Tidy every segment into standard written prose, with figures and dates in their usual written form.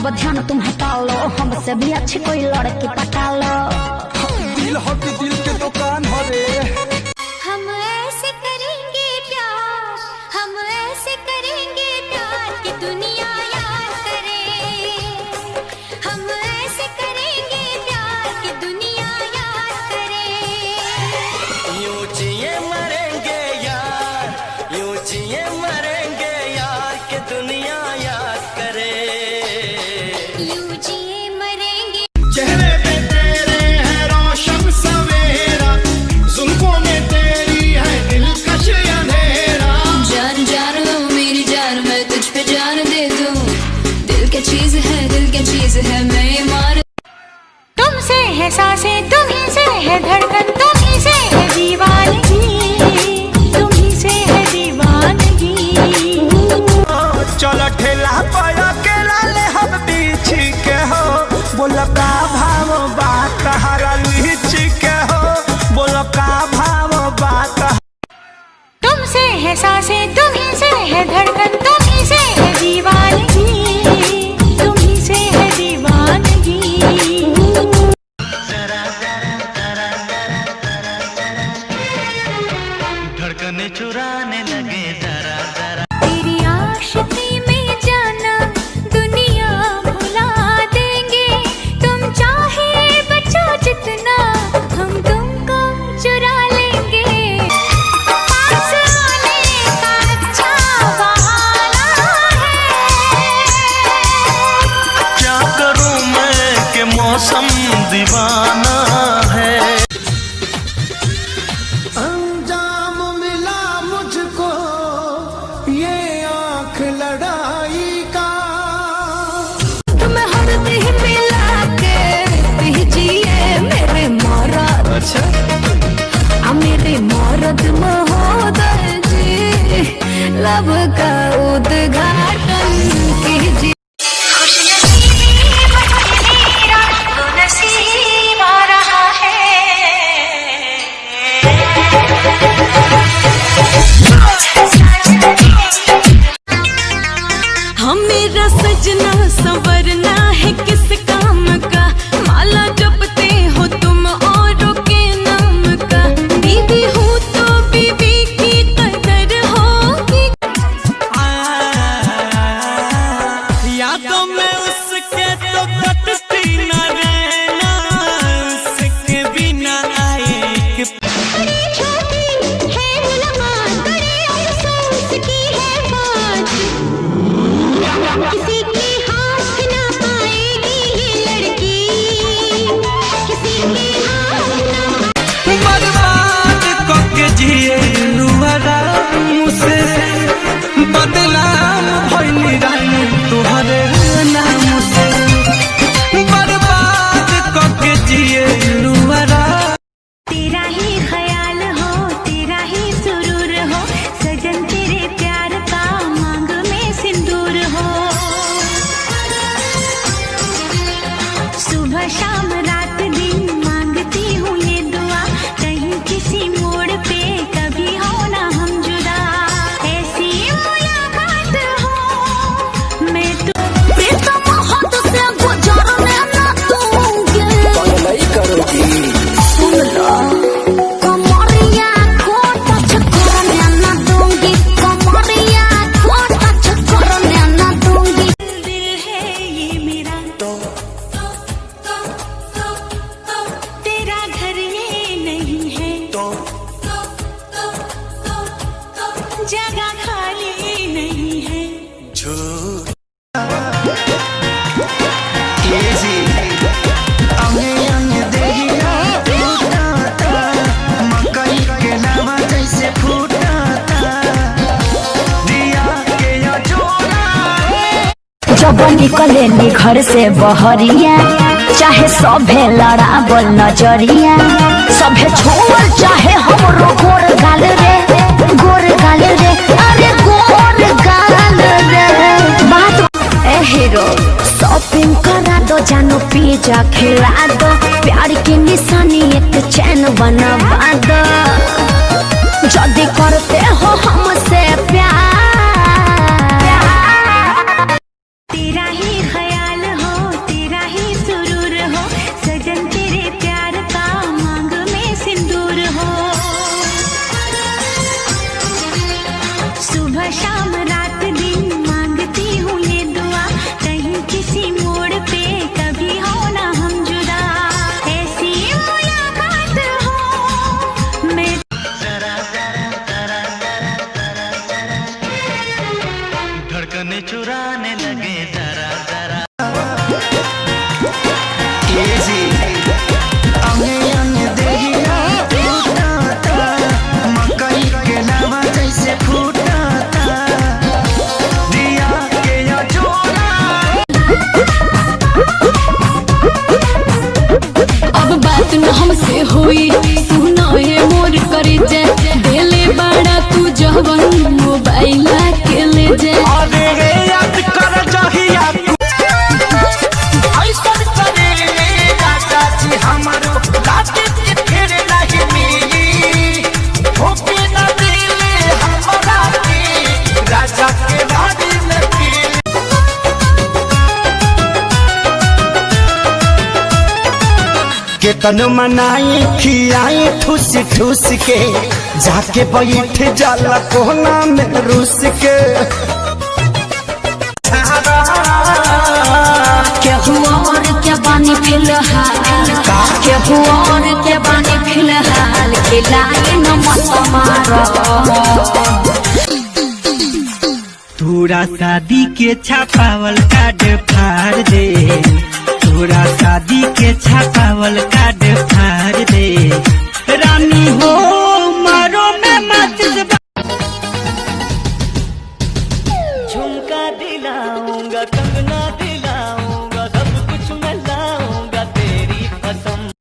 अब ध्यान तुम हटा लो, हमसे भी अच्छी कोई लड़की पटा लो। दिल हो कि दिल के दुकान हो रे। हम ऐसे करेंगे प्यार, हम ऐसे करेंगे प्यार कि दुनिया याद करे। हम ऐसे करेंगे प्यार कि दुनिया याद करे। यूं जिए मरेंगे यार, यूं जिए मरेंगे यार कि दुनिया याद करे। यूं जिए मरेंगे। चेहरे पे तेरे है रोशन सवेरा, जुल्फों में तेरी है दिलकश अंधेरा। जान जान लो मेरी जान, मैं तुझ पे जान दे दूं। दिल क्या चीज है, दिल क्या चीज है, मैं ये मान। तुमसे है सांसें, तुम्हीं से है धड़कन, तुम्हीं से है दीवानगी, तुम्हीं से है दीवानगी। चलो ठेला पाया के लाले हम बीछी के हो, बोलो का भाव बात हरा लीची के हो, बोलो का भाव बात। तुमसे है सांसें, तुम्हीं से है धड़कन, तुम्हीं से है दीवानगी, तुम्हीं से है दीवानगी। धड़कने चुराने लगे जरा जरा। तेरी आशिकी में जाना दुनिया भुला देंगे, तुम चाहे बचो जितना हम तुमको चुरा लेंगे। पास आने का अच्छा बहाना है। क्या करूं मैं कि मौसम दीवाना है। अंजाम मिला मुझको ये आंख लड़ाई का। तुम हर दिल मिला के दीजिए मेरे मौरत। अच्छा मेरे मौरत महोदय जी, लब का उद्घाटन कीजिए। खुश नसीबी मेरा तो नसीब आ रहा है। हम मेरा सजना संवरना है किस काम का, माला जपते हो तुम औरों के नाम का। बीवी हूँ तो बीवी की कदर होगी। यादों में उसके तो कटती न रहना, उसके बिना आए कि बड़ी छोटी है मुलाकात, बड़े अफसोस की है बात। किसी के हाथ ना पाएगी ये लड़की, किसी के हाथ ना। बर्बाद करके जिए लुहरा मुझसे, बदनाम भइली रानी तुहरे नाम से। बर्बाद करके जिए लुहरा। तेरा ही ख्याल हो, तेरा ही सुरूर हो, सजन तेरे प्यार का मांग में सिंदूर हो। सुबह शाम रात दिन मांगती हूँ ये दुआ, कहीं किसी मोड़ पे कभी हो ना हम जुदा। ऐसी मुलाकात हो मैं तो प्रीतम हाथ से गुजारने ना दूंगी। नहीं करोगी सुन लो कमरिया को टच करने ना दूंगी, कमरिया को टच करने ना दूंगी। दिल है ये मेरा, तेरा घर ये नहीं है, जगह खाली नहीं है। मकई के लावा जैसे फूटाता, दिया के या जोड़ा। जब निकले नी घर से बहरिया, चाहे सभे लड़ावल नजरिया, सभे छोड़ चाहे हमरो गोर गाल रे, गोर गाल रे, अरे गोर गाल रे। बात ए हीरो शॉपिंग करा दो, जानो पिज्जा खिला दो, प्यार की निशानी एक चैन बनवा दो। जल्दी करते हो हमसे प्यार, तेरा ही ख्याल हो, बात न हमसे होई सुना है मोर करे जे देले बड़ा तू जवन मोबाइल के ले जे अरे रे याद कर जहिया ऐसन करे राजा जी हमारो लाते के फिर नहीं मिली होके न दिले हमरा के राजा के वादी में केतन मनाई खियाई ठूस ठूस के जाके बैठ जाला कोना में रूस के केहू और के बानी फिलहाल केहू और के बानी फिलहाल के लाए न मत मारो तोरा शादी के छापावल कार्ड फाड़ दे तोरा शादी के छापावल कार्ड फाड़ दे रानी हो मारो में मत झुमका दिलाऊंगा कंगना दिलाऊंगा सब कुछ मैं लाऊंगा तेरी पसंद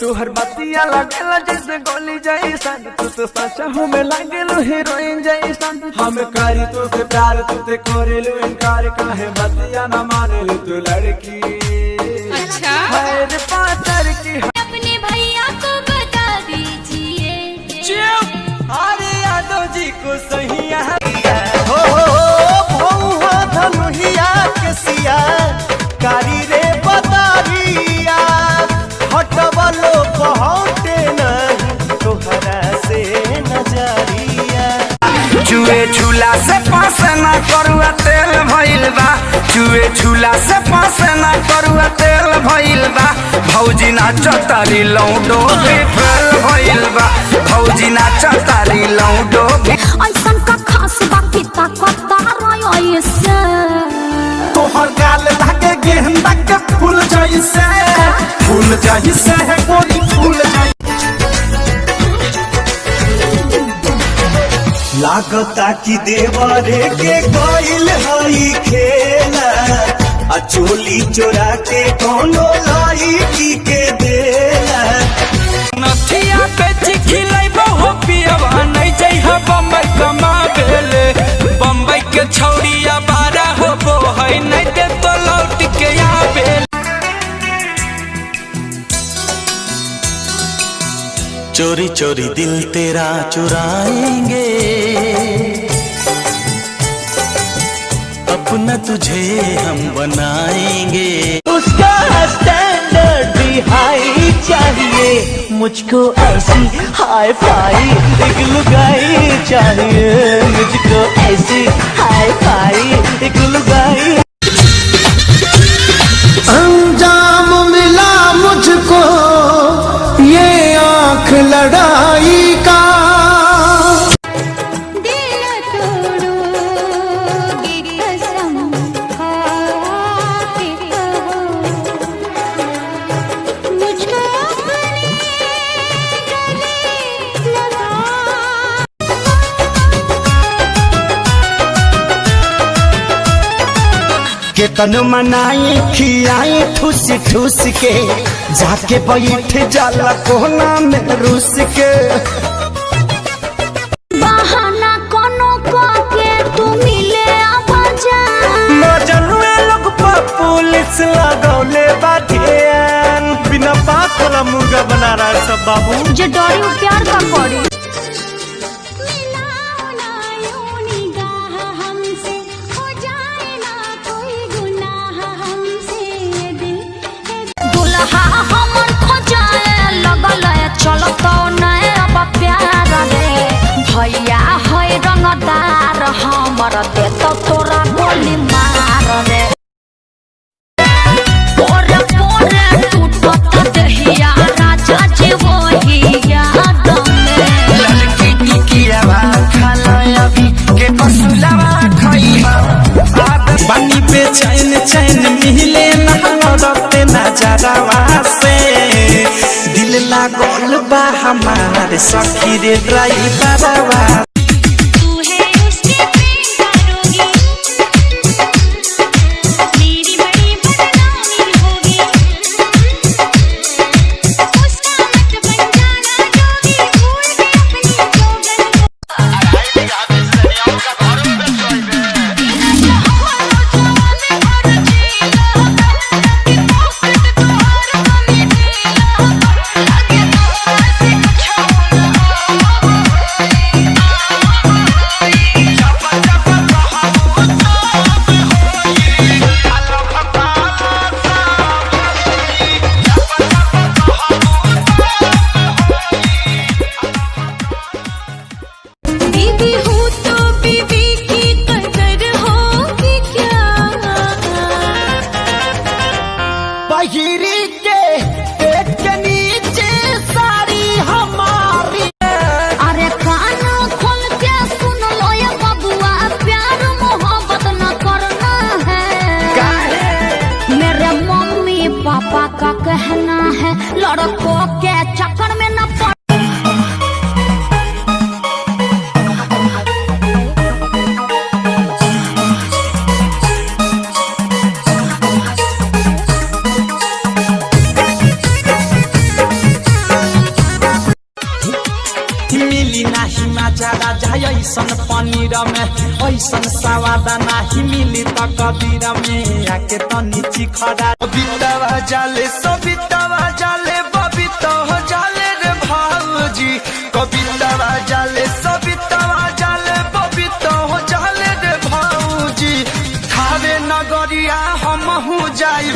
तू हर बतिया लगेला जैसे गोली जैसन तू तो सचा हूँ मैं लगेलू हीरोइन जैसन हम करी तो से प्यार तू ते करेलू इनकार काहे बतिया न मानेलू तू लड़की अच्छा है रे पातर की अपने भैया को बता दीजिए अरे यादव जी को सही हो भौहा धनुहिया के सिया कारी रे बदारिया हटवलो पहुँचे नहीं तोहरा से नजरिया चुए झूला से पास न करुआ तेल भइल बा चुए झूला से पास न करुआ तेल भइल बा भौजी नाच तारी लौडो भी फेल भइल बा भौजी नाच तारी लौडो भी ऐसन का खास बाकी ताकत रयो से तोहर गाल लागे गेंदा के फूल जैसे है गोरी फूल जैसे लागता कि देवरे के गइल हई खेला आ चोली चोरा के कोनो लड़की के देला नथिया बेच खिलैबो हो पियवा नहीं जइहा बम्बई कमा भेले बम्बई के छौड़िया बारा होबो है नहीं दे तो लौट के आवे चोरी चोरी दिल तेरा चुराएंगे अपना तुझे हम बनाएंगे उसका स्टैंडर्ड भी हाई चाहिए मुझको ऐसी हाई फाई एक लुगाई चाहिए मुझको ऐसी हाई फाई एक लुगाई अंजाम मिला मुझको ये आँख लड़ाई का दिल तोड़ोगे कसम खाके कहो मुझको अपने गले लगा केतन मनाई खियाई ठूस ठूस के जाके बैठ जाला कोना में रूस के बहाना कोनो के तू मिले आवाजा मजनुए लोग पर पुलिस लगौले बाधियन बिना बात वाला मुर्गा बना रहा है सब बाबू जे डरी उ प्यार का करी मिलाओ ना यूं निगाह हमसे हो जाए ना कोई गुनाह हमसे दिल दुल्हा हमन खोजाए लगल चलत नए अब प्यार रे भैया है रंगदार हमर दे तो तोरा गोली मार रे पोरे पोरे टूटत दहिया राजा जी वही याद में लड़की टिकिया खाला अभी के पसुलावा खइबा बनी पे चैन चैन मिले ना रते नजरवा से दिल लागल बा हमार सखी रे ड्राइवरवा तू है उसके प्रेम करोगी मेरी बड़ी बदनामी होगी उसका लड़कों के चक्कर में न पड़। मिली नाही मजा राजा ऐसन पनीर में ऐसन स्वाद नाही मिली त कबीर में आके तनी चिखरा बबीतवा जाले सबितवा जाले बबीतो जाले रे भाऊजी कबीतवा जाले सबितवा जाले बबीतो जाले रे भाऊजी खावे नगरिया हम हूँ जाई।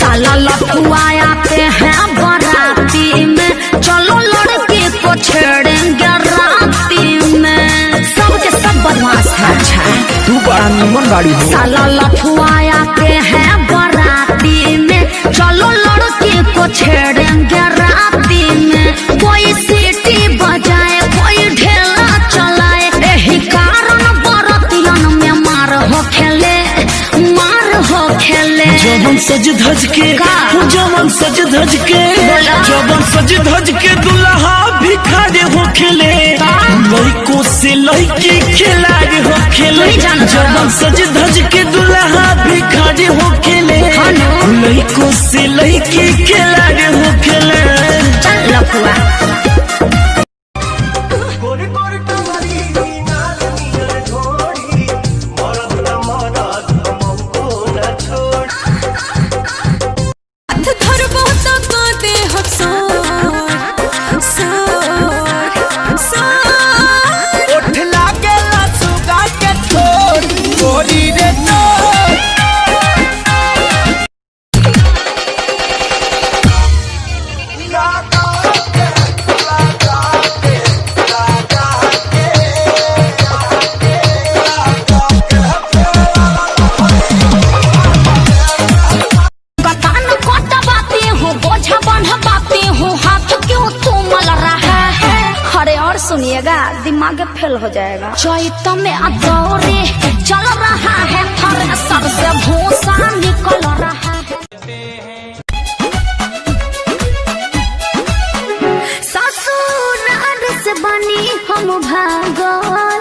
साला लफुआ आते हैं बाराती में, चलो लड़के को छेड़ेंगे राती में। सबके सब बदमाश है। अच्छा तू बड़ा निमन गाड़ी हो। साला लफुआ आते हैं बाराती में, चलो लड़के को छेड़ेंगे राती में। कोई सीटी बजाए कोई ढेला चलाए, यही कारण बरतियन में मार हो खेले, मार हो खेले। जवन सज धज के जवन सज धज के जवन सज धज के दुल्हा भिखारी हो खेले, लड़कों से लड़की खिलाड़ी हो खेले। जवन सज धज के दुल्हा भिखारी हो खेले, लड़कों से लड़की खिलाड़ी हो खेले। चल लफुआ सुनिएगा, दिमाग फेल हो जाएगा। चैत में अदौरे चल रहा है, थ्रेसर से भूसा निकल रहा है। ससुराल से बनी हम भागल,